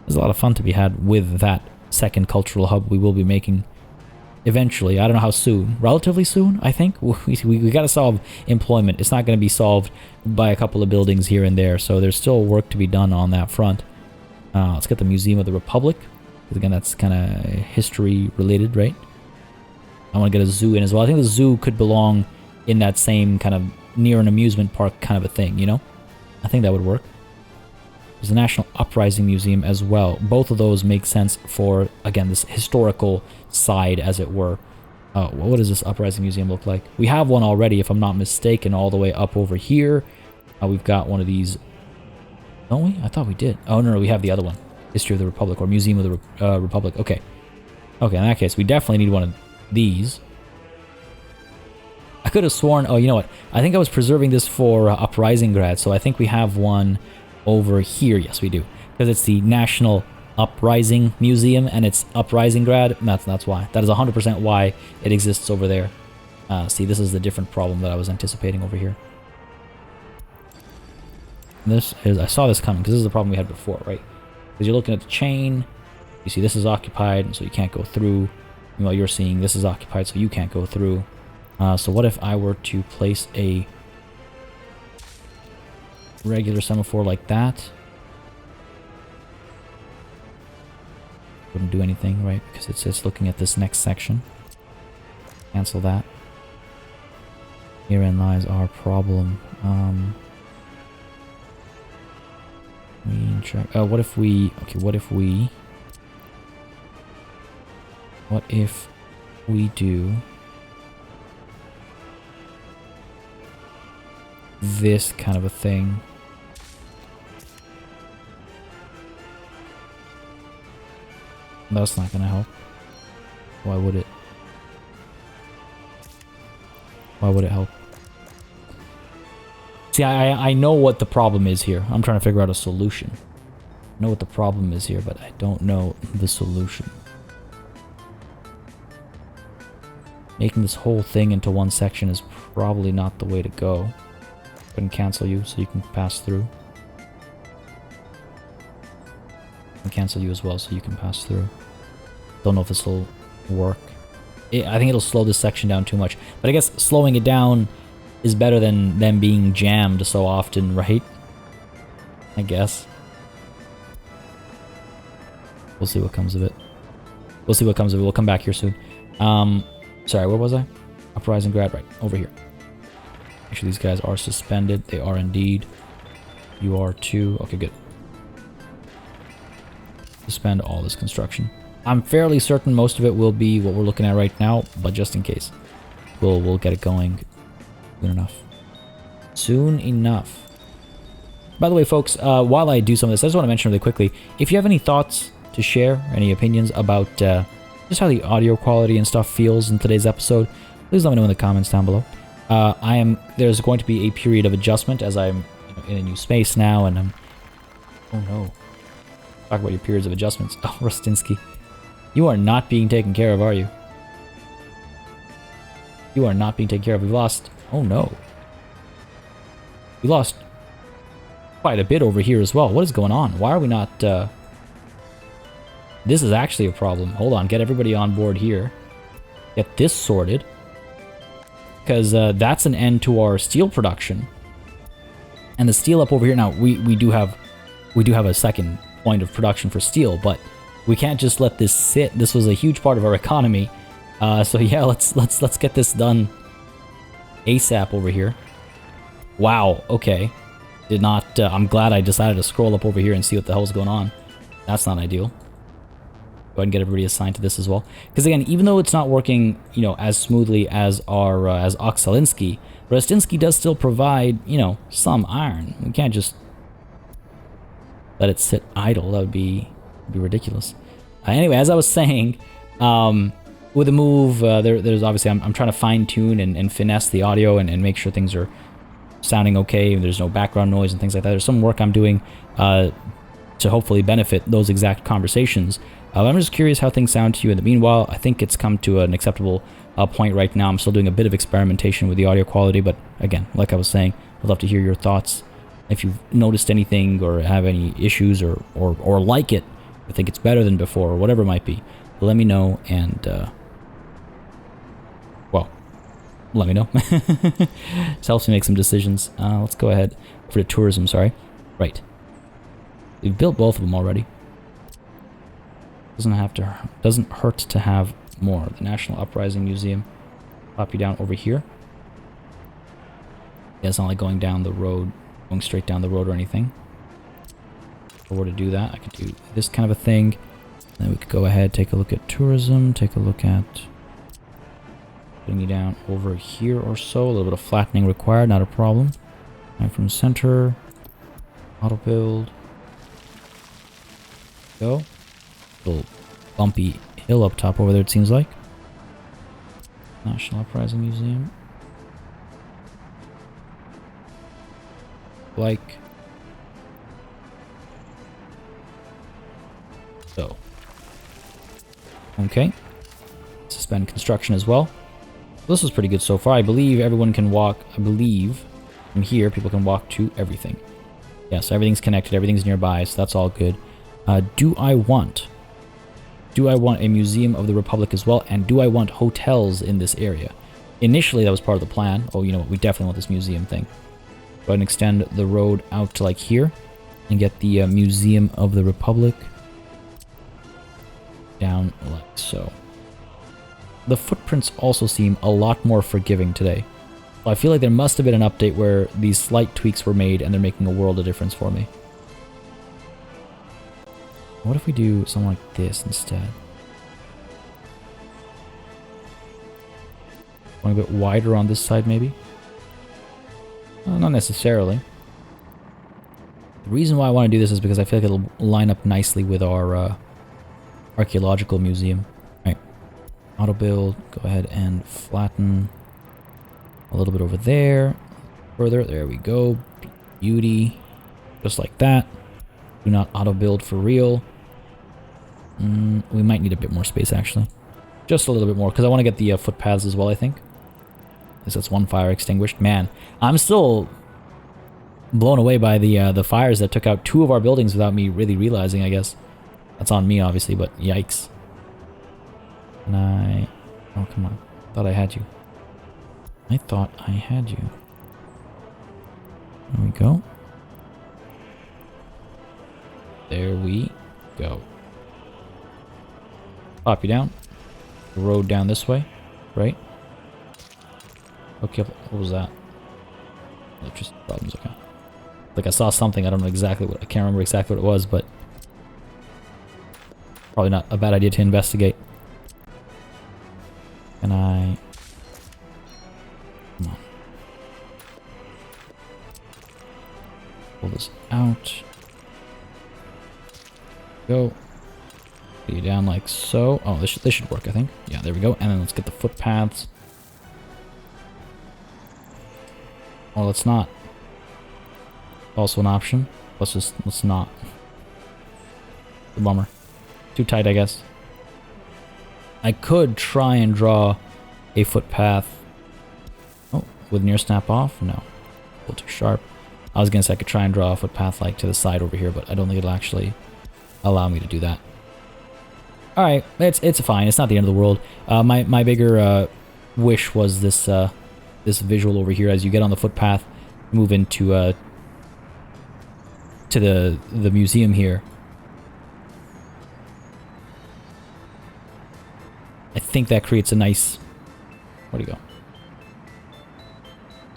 There's a lot of fun to be had with that second cultural hub we will be making eventually. I don't know how soon. Relatively soon, I think. We got to solve employment. It's not going to be solved by a couple of buildings here and there, so there's still work to be done on that front. Let's get the Museum of the Republic, because again, that's kind of history related, right? I want to get a zoo in as well. I think the zoo could belong in that same kind of near an amusement park kind of a thing, you know? I think that would work. There's the National Uprising Museum as well. Both of those make sense for, again, this historical side, as it were. What does this Uprising Museum look like? We have one already, if I'm not mistaken, all the way up over here. We've got one of these. Don't we? I thought we did. Oh, no, we have the other one. History of the Republic, or Museum of the Republic. Okay. Okay, in that case, we definitely need one of these. I could have sworn... Oh, you know what? I think I was preserving this for Uprising grad, so I think we have one over here. Yes, we do, because it's the National Uprising Museum and it's Uprising grad. That's why. That is 100% why it exists over there. See, this is the different problem that I was anticipating over here. This is, I saw this coming because this is the problem we had before, right? Because you're looking at the chain, you see this is occupied, so you can't go through. While you're seeing this is occupied, so you can't go through. So what if I were to place a regular semaphore like that? Wouldn't do anything, right? Because it's looking at this next section. Cancel that. Herein lies our problem. Check. What if we... Okay, what if we do this kind of a thing? That's not gonna help. Why would it? Why would it help? See, I know what the problem is here. I'm trying to figure out a solution. I know what the problem is here, but I don't know the solution. Making this whole thing into one section is probably not the way to go. Go ahead and cancel you so you can pass through. And cancel you as well so you can pass through. Don't know if this will work. I think it'll slow this section down too much. But I guess slowing it down is better than them being jammed so often, right? I guess. We'll see what comes of it. We'll see what comes of it. We'll come back here soon. Sorry, where was I? Uprising grad, right, over here. Make sure these guys are suspended. They are indeed. You are too. Okay, good. Suspend all this construction. I'm fairly certain most of it will be what we're looking at right now, but just in case, we'll get it going soon enough. Soon enough. By the way, folks, while I do some of this, I just want to mention really quickly, if you have any thoughts to share, any opinions about just how the audio quality and stuff feels in today's episode, please let me know in the comments down below. There's going to be a period of adjustment as I'm in a new space now, and I'm... Oh no. Talk about your periods of adjustments. Oh, Rustinsky. You are not being taken care of, are you? You are not being taken care of. We've lost... Oh no. We lost quite a bit over here as well. What is going on? Why are we not... This is actually a problem. Hold on. Get everybody on board here. Get this sorted. Because that's an end to our steel production. And the steel up over here... Now, we do have a second point of production for steel, but We can't just let this sit. This was a huge part of our economy. So yeah, let's get this done ASAP over here. Wow, okay. Did not, I'm glad I decided to scroll up over here and see what the hell's going on. That's not ideal. Go ahead and get everybody assigned to this as well. Because again, even though it's not working, you know, as smoothly as our, as Oxalinsky, Rostinsky does still provide, you know, some iron. We can't just let it sit idle. That would be ridiculous. Anyway, as I was saying, with the move, there's obviously, I'm trying to fine-tune and finesse the audio and make sure things are sounding okay. There's no background noise and things like that. There's some work I'm doing to hopefully benefit those exact conversations. I'm just curious how things sound to you. In the meanwhile, I think it's come to an acceptable point right now. I'm still doing a bit of experimentation with the audio quality, but again, like I was saying, I'd love to hear your thoughts. If you've noticed anything or have any issues or like it, I think it's better than before or whatever it might be, let me know and, well, let me know. This helps me make some decisions. Let's go ahead for the tourism, sorry. Right. We've built both of them already. Doesn't hurt to have more. The National Uprising Museum. Pop you down over here. Yeah, it's not like going down the road, going straight down the road or anything. If I were to do that, I could do this kind of a thing. Then we could go ahead, take a look at tourism, take a look at putting you down over here or so. A little bit of flattening required, not a problem. And from center, auto build. Go. Little bumpy hill up top over there, it seems like. National Uprising Museum. Like so. Okay. Suspend construction as well. This is pretty good so far. I believe everyone can walk. I believe from here people can walk to everything. Yes, everything's connected. Everything's nearby, so that's all good. Do I want a Museum of the Republic as well? And do I want hotels in this area? Initially, that was part of the plan. Oh, you know what? We definitely want this museum thing. Go ahead and extend the road out to like here and get the Museum of the Republic down like so. The footprints also seem a lot more forgiving today. I feel like there must have been an update where these slight tweaks were made and they're making a world of difference for me. What if we do something like this instead? One a bit wider on this side, maybe? Not necessarily. The reason why I want to do this is because I feel like it'll line up nicely with our Archaeological Museum. Right. Auto build. Go ahead and flatten a little bit over there. Further. There we go. Beauty. Just like that. Do not auto build for real. We might need a bit more space, actually. Just a little bit more, because I want to get the footpaths as well, I think. Because that's one fire extinguished. Man, I'm still blown away by the fires that took out 2 of our buildings without me really realizing, I guess. That's on me, obviously, but yikes. And oh, come on. Thought I had you. I thought I had you. There we go. There we go. Pop you down. The road down this way, right? Okay, what was that? Electricity problems, okay. Like I saw something, I don't know exactly what, I can't remember exactly what it was, but probably not a bad idea to investigate. Can I... Come on. Pull this out. Go. Put you down like so. Oh, this should work, I think. Yeah, there we go. And then let's get the footpaths. Oh, let's not. Also an option. Let's not. The bummer. Too tight, I guess. I could try and draw a footpath. Oh, with near snap off? No. A little too sharp. I was gonna say I could try and draw a footpath like to the side over here, but I don't think it'll actually allow me to do that. Alright, it's fine. It's not the end of the world. My bigger wish was this this visual over here. As you get on the footpath, move into to the museum here. think that creates a nice... Where'd he go?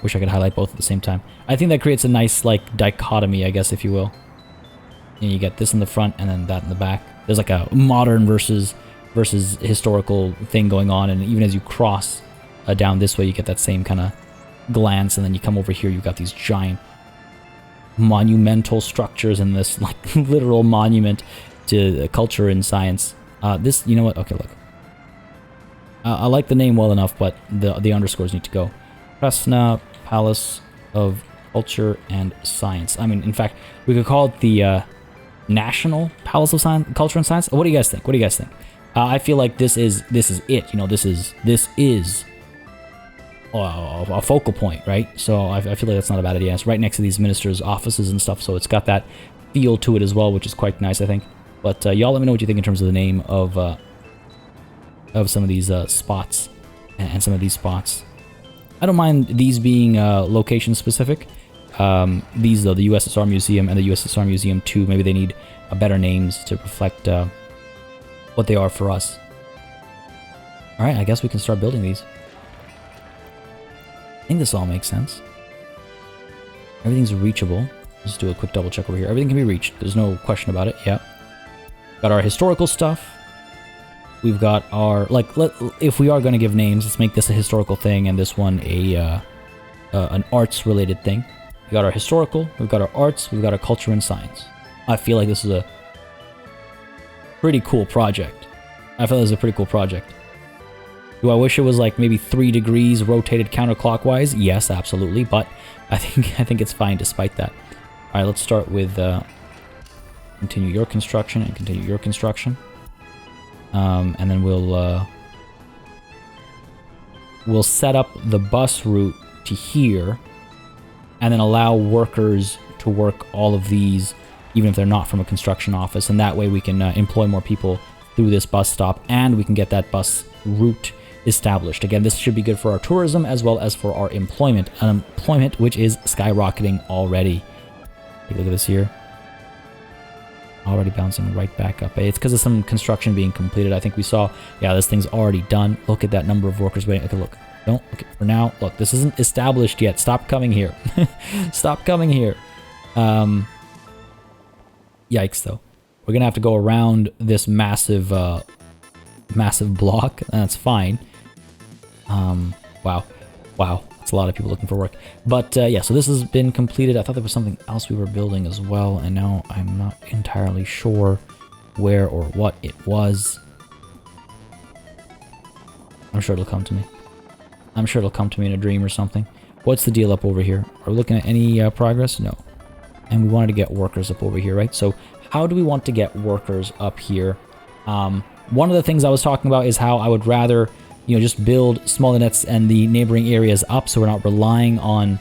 Wish I could highlight both at the same time. I think that creates a nice, like, dichotomy, I guess, if you will. And you get this in the front and then that in the back. There's like a modern versus historical thing going on, and even as you cross down this way, you get that same kind of glance, and then you come over here, you've got these giant monumental structures and this, like, literal monument to culture and science. This, you know what? Okay, look. I like the name well enough, but the underscores need to go. Kresna Palace of Culture and Science. I mean, in fact, we could call it the National Palace of Science, Culture and Science. What do you guys think? What do you guys think? I feel like this is it. You know, this is a focal point, right? So I feel like that's not a bad idea. It's right next to these ministers' offices and stuff, so it's got that feel to it as well, which is quite nice, I think. But y'all let me know what you think in terms of the name of some of these spots and some of these spots. I don't mind these being location specific. These, though, the USSR Museum and the USSR Museum 2, maybe they need better names to reflect what they are for us. Alright, I guess we can start building these. I think this all makes sense. Everything's reachable. Let's do a quick double check over here. Everything can be reached. There's no question about it. Yeah. Got our historical stuff. We've got our, like, if we are going to give names, let's make this a historical thing and this one an arts related thing. We got our historical, we've got our arts, we've got our culture and science. I feel like this is a pretty cool project. Do I wish it was like maybe 3 degrees rotated counterclockwise? Yes, absolutely, but I think it's fine despite that. All right, let's start with continue your construction and continue your construction. And then we'll set up the bus route to here, and then allow workers to work all of these, even if they're not from a construction office. And that way we can employ more people through this bus stop, and we can get that bus route established. Again, this should be good for our tourism as well as for our employment. Unemployment, which is skyrocketing already. Take a look at this here. Already bouncing right back up. It's because of some construction being completed. I think we saw, yeah, this thing's already done. Look at that number of workers waiting. Okay, look. Don't, okay, for now, look, this isn't established yet. Stop coming here. Stop coming here. Yikes, though. We're going to have to go around this massive block. That's fine. Wow. That's a lot of people looking for work. But, yeah, so this has been completed. I thought there was something else we were building as well, and now I'm not entirely sure where or what it was. I'm sure it'll come to me. I'm sure it'll come to me in a dream or something. What's the deal up over here? Are we looking at any progress? No. And we wanted to get workers up over here, right? So how do we want to get workers up here? One of the things I was talking about is how I would rather, you know, just build smaller nets and the neighboring areas up so we're not relying on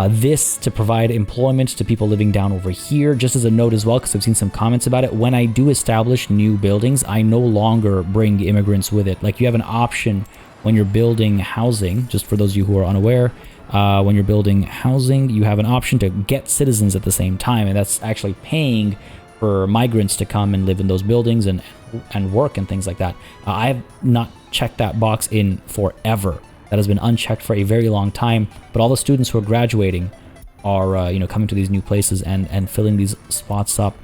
this to provide employment to people living down over here. Just as a note as well, because I've seen some comments about it, when I do establish new buildings, I no longer bring immigrants with it. Like, you have an option when you're building housing, just for those of you who are unaware, when you're building housing, you have an option to get citizens at the same time, and that's actually paying for migrants to come and live in those buildings and work and things like that. I have not checked that box in forever. That has been unchecked for a very long time, but all the students who are graduating are you know, coming to these new places and filling these spots up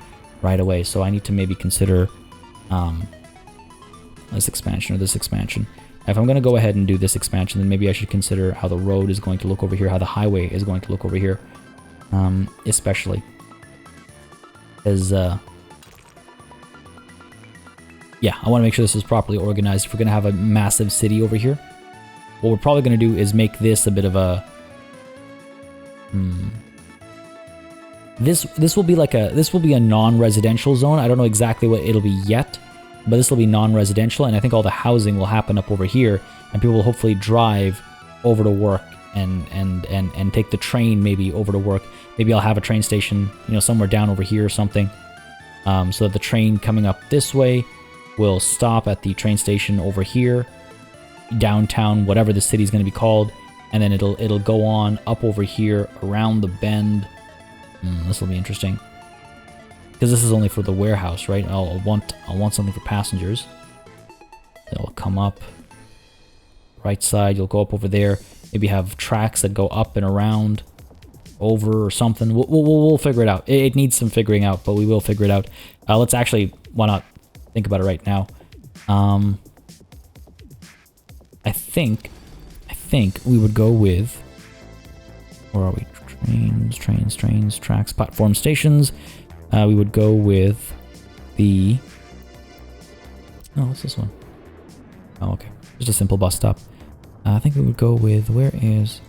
right away. So I need to maybe consider this expansion or this expansion. If I'm going to go ahead and do this expansion, then maybe I should consider how the road is going to look over here, how the highway is going to look over here, especially. As, yeah, I want to make sure this is properly organized. If we're going to have a massive city over here, what we're probably going to do is make this a bit of a... This will be like a... This will be a non-residential zone. I don't know exactly what it'll be yet, but this will be non-residential, and I think all the housing will happen up over here, and people will hopefully drive over to work and take the train maybe over to work. Maybe I'll have a train station, you know, somewhere down over here or something, so that the train coming up this way will stop at the train station over here, downtown, whatever the city's going to be called, and then it'll go on up over here around the bend. This will be interesting, because this is only for the warehouse, right? I'll want something for passengers. come up. Right side, you'll go up over there. Maybe have tracks that go up and around, over or something. We'll figure it out. It needs some figuring out, but we will figure it out. Let's actually, why not think about it right now? I think we would go with, where are we? Trains, tracks, platform, stations. We would go with the, oh, what's this one? Oh, okay. Just a simple bus stop. I think we would go with, where is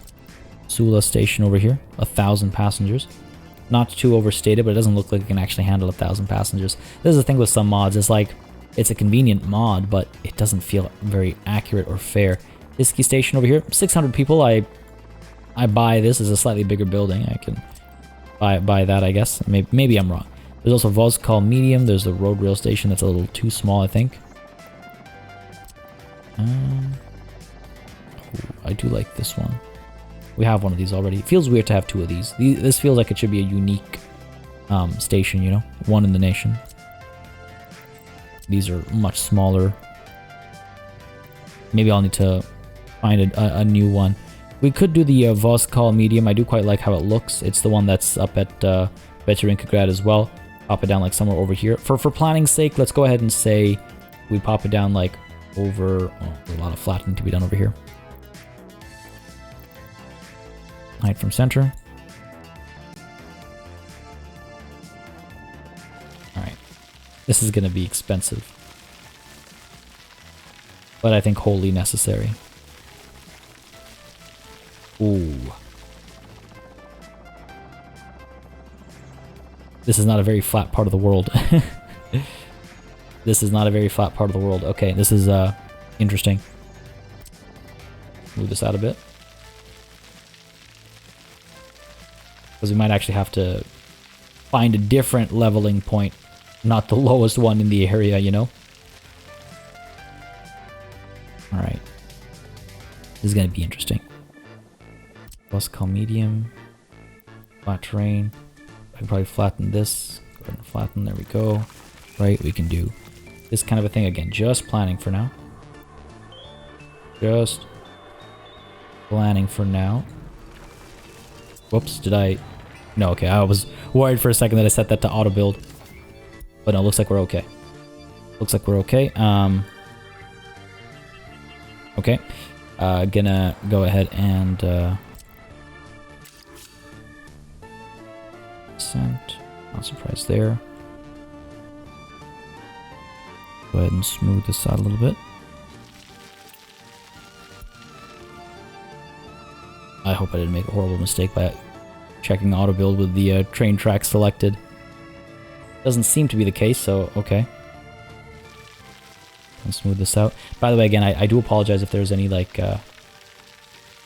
Sula Station over here? 1,000 passengers. Not too overstated, but it doesn't look like it can actually handle 1,000 passengers. This is the thing with some mods. It's like, it's a convenient mod, but it doesn't feel very accurate or fair. Iski Station over here, 600 people. I buy this as a slightly bigger building. I can buy that, I guess. Maybe I'm wrong. There's also Voskal Medium. There's the road rail station. That's a little too small, I think. I do like this one. We have one of these already. It feels weird to have two of these. This feels like it should be a unique station, you know? One in the nation. These are much smaller. Maybe I'll need to find a new one. We could do the Voskal Medium. I do quite like how it looks. It's the one that's up at Veteringrad as well. Pop it down like somewhere over here. For planning's sake, let's go ahead and say we pop it down like over... Oh, there's a lot of flattening to be done over here. Height from center. Alright. This is going to be expensive. But I think wholly necessary. Ooh. This is not a very flat part of the world. This is not a very flat part of the world. Okay, this is interesting. Move this out a bit. Because we might actually have to find a different leveling point. Not the lowest one in the area, you know? Alright. This is going to be interesting. Voskal Medium. Flat terrain. I can probably flatten this. Go ahead and flatten. There we go. Right, we can do this kind of a thing. Again, just planning for now. Just planning for now. Whoops, did I... No, okay, I was worried for a second that I set that to auto build. But no, looks like we're okay. Looks like we're okay. Okay. Gonna go ahead and... Percent. Not surprised there. Go ahead and smooth this out a little bit. I hope I didn't make a horrible mistake by checking auto build with the train track selected. Doesn't seem to be the case, so okay. And smooth this out. By the way, again, I do apologize if there's any like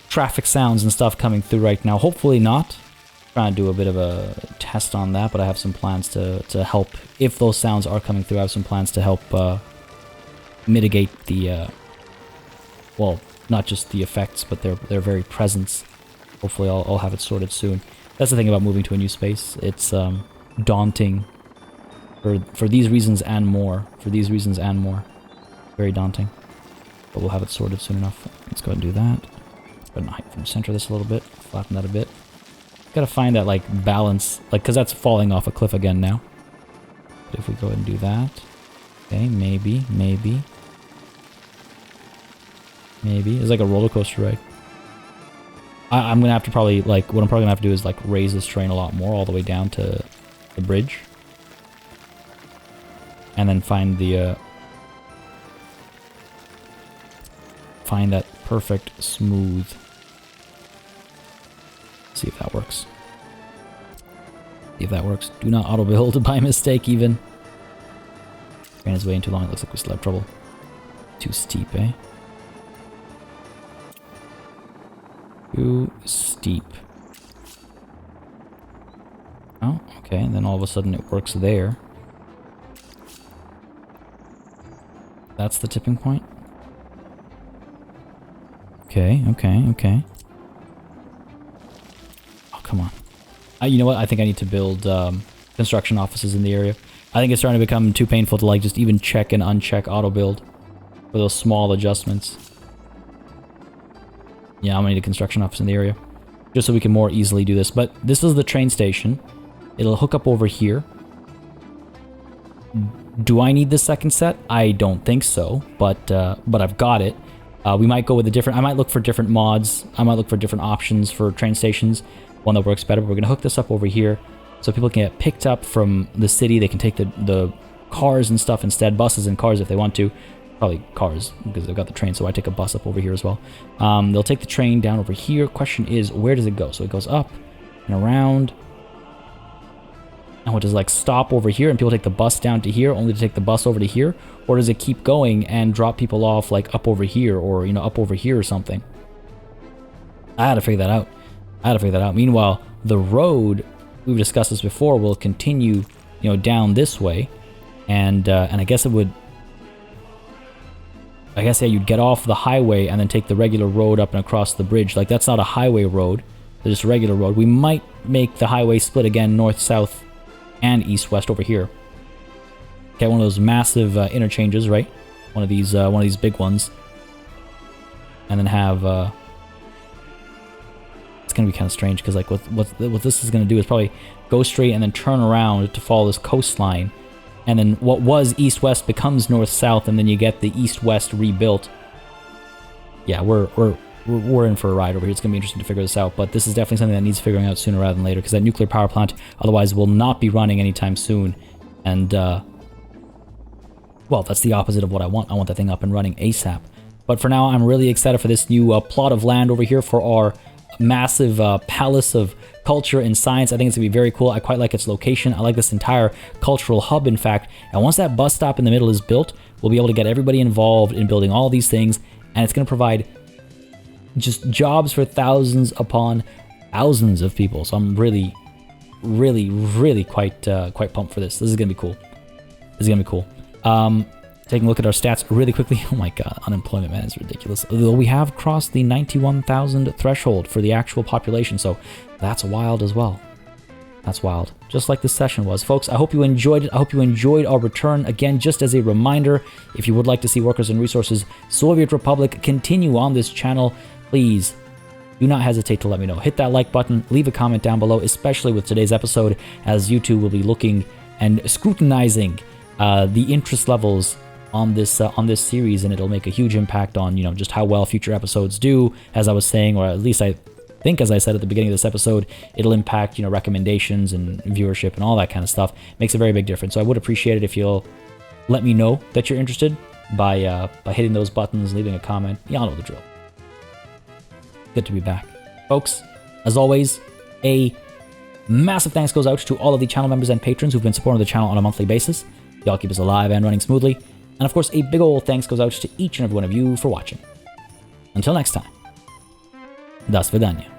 traffic sounds and stuff coming through right now. Hopefully not. Trying to do a bit of a test on that, but I have some plans to help. If those sounds are coming through, I have some plans to help mitigate the well, not just the effects, but their very presence. Hopefully I'll have it sorted soon. That's the thing about moving to a new space. It's daunting for these reasons and more. For these reasons and more. Very daunting. But we'll have it sorted soon enough. Let's go ahead and do that. Go ahead and height from center this a little bit. Flatten that a bit. Gotta find that like balance, like, because that's falling off a cliff again now. But if we go ahead and do that, okay, maybe. It's like a roller coaster ride. I'm gonna have to probably, like, what I'm probably gonna have to do is like raise this train a lot more all the way down to the bridge, and then find the find that perfect smooth. See if that works. See if that works. Do not auto build by mistake even. Train is waiting too long. It looks like we still have trouble. Too steep, eh? Too steep. Oh, okay. And then all of a sudden it works there. That's the tipping point. Okay. Come on. You know what? I think I need to build construction offices in the area. I think it's starting to become too painful to like just even check and uncheck auto build for those small adjustments. Yeah, I'm gonna need a construction office in the area, just so we can more easily do this. But this is the train station. It'll hook up over here. Do I need the second set? I don't think so, but I've got it. We might go with a different... I might look for different mods. I might look for different options for train stations. One that works better, but we're going to hook this up over here so people can get picked up from the city. They can take the cars and stuff instead. Buses and cars if they want to. Probably cars, because they've got the train, so I take a bus up over here as well. They'll take the train down over here. Question is, where does it go? So it goes up and around. And what does it, like, stop over here and people take the bus down to here only to take the bus over to here? Or does it keep going and drop people off, like, up over here or, you know, up over here or something? I had to figure that out. Meanwhile, the road, we've discussed this before, will continue, you know, down this way. And I guess it would... I guess, yeah, you'd get off the highway and then take the regular road up and across the bridge. Like, that's not a highway road. It's just a regular road. We might make the highway split again north-south and east-west over here. Get one of those massive interchanges, right? One of these big ones. And then have... It's going to be kind of strange, because, like, what this is going to do is probably go straight and then turn around to follow this coastline. And then what was east-west becomes north-south, and then you get the east-west rebuilt. Yeah, we're in for a ride over here. It's going to be interesting to figure this out, but this is definitely something that needs figuring out sooner rather than later, because that nuclear power plant otherwise will not be running anytime soon. And, well, that's the opposite of what I want. I want that thing up and running ASAP. But for now, I'm really excited for this new plot of land over here for our massive palace of culture and science. I think it's going to be very cool. I quite like its location. I like this entire cultural hub, in fact. And once that bus stop in the middle is built, we'll be able to get everybody involved in building all these things, and it's going to provide just jobs for thousands upon thousands of people. So I'm really quite pumped for this. This is going to be cool. Taking a look at our stats really quickly. Oh my god, unemployment, man, is ridiculous. Though we have crossed the 91,000 threshold for the actual population, so that's wild as well. That's wild. Just like this session was. Folks, I hope you enjoyed it. I hope you enjoyed our return. Again, just as a reminder, if you would like to see Workers and Resources Soviet Republic continue on this channel, please do not hesitate to let me know. Hit that like button, leave a comment down below, especially with today's episode, as YouTube will be looking and scrutinizing the interest levels on this series, and it'll make a huge impact on, you know, just how well future episodes do, as I was saying, or at least I think, as I said at the beginning of this episode, it'll impact, you know, recommendations and viewership and all that kind of stuff. Makes a very big difference. So I would appreciate it if you'll let me know that you're interested by hitting those buttons, leaving a comment. Y'all know the drill. Good to be back. Folks, as always, a massive thanks goes out to all of the channel members and patrons who've been supporting the channel on a monthly basis. Y'all keep us alive and running smoothly. And of course, a big ol' thanks goes out to each and every one of you for watching. Until next time, до свидания.